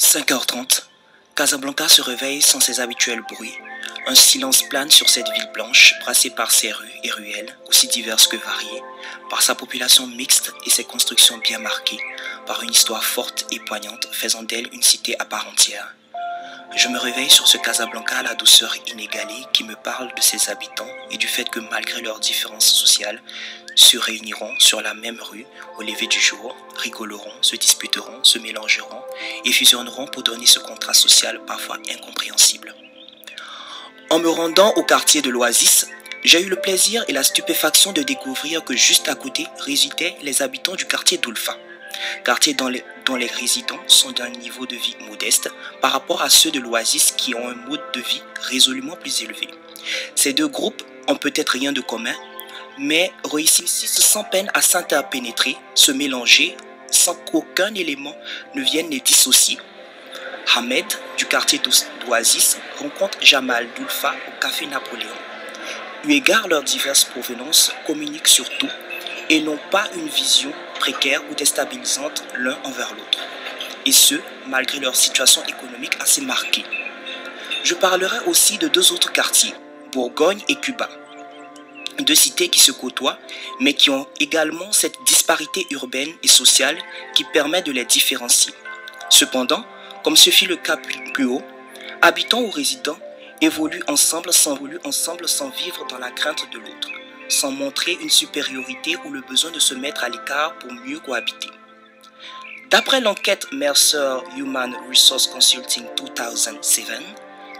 5h30, Casablanca se réveille sans ses habituels bruits. Un silence plane sur cette ville blanche, brassée par ses rues et ruelles, aussi diverses que variées, par sa population mixte et ses constructions bien marquées, par une histoire forte et poignante, faisant d'elle une cité à part entière. Je me réveille sur ce Casablanca à la douceur inégalée qui me parle de ses habitants et du fait que malgré leurs différences sociales, se réuniront sur la même rue au lever du jour, rigoleront, se disputeront, se mélangeront et fusionneront pour donner ce contrat social parfois incompréhensible. En me rendant au quartier de l'Oasis, j'ai eu le plaisir et la stupéfaction de découvrir que juste à côté résidaient les habitants du quartier d'Ulfa, quartier dont les résidents sont d'un niveau de vie modeste par rapport à ceux de l'Oasis qui ont un mode de vie résolument plus élevé. Ces deux groupes ont peut-être rien de commun, mais réussissent sans peine à s'interpénétrer, se mélanger, sans qu'aucun élément ne vienne les dissocier. Ahmed, du quartier d'Oasis, rencontre Jamal d'Ulfa au café Napoléon. Eu égard leurs diverses provenances, communiquent sur tout et n'ont pas une vision précaire ou déstabilisante l'un envers l'autre. Et ce, malgré leur situation économique assez marquée. Je parlerai aussi de deux autres quartiers, Bourgogne et Cuba. Deux cités qui se côtoient, mais qui ont également cette disparité urbaine et sociale qui permet de les différencier. Cependant, comme ce fut le cas plus haut, habitants ou résidents évoluent ensemble sans vivre dans la crainte de l'autre, sans montrer une supériorité ou le besoin de se mettre à l'écart pour mieux cohabiter. D'après l'enquête Mercer Human Resource Consulting 2007,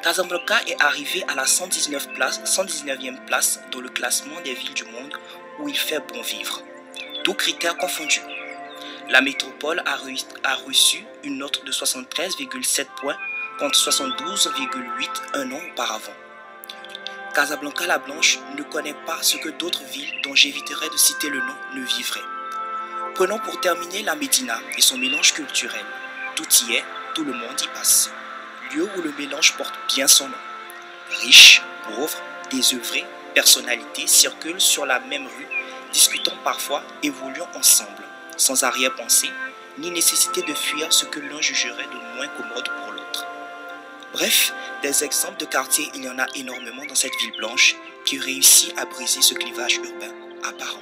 Casablanca est arrivé à la 119e place dans le classement des villes du monde où il fait bon vivre, tous critères confondus. La métropole a reçu une note de 73,7 points contre 72,8 un an auparavant. Casablanca la Blanche ne connaît pas ce que d'autres villes dont j'éviterai de citer le nom ne vivraient. Prenons pour terminer la Médina et son mélange culturel. Tout y est, tout le monde y passe. Lieu où le mélange porte bien son nom. Riches, pauvres, désœuvrés, personnalités circulent sur la même rue, discutant parfois, évoluant ensemble, sans arrière-pensée, ni nécessité de fuir ce que l'un jugerait de moins commode pour l'autre. Bref, des exemples de quartiers, il y en a énormément dans cette ville blanche qui réussit à briser ce clivage urbain apparent.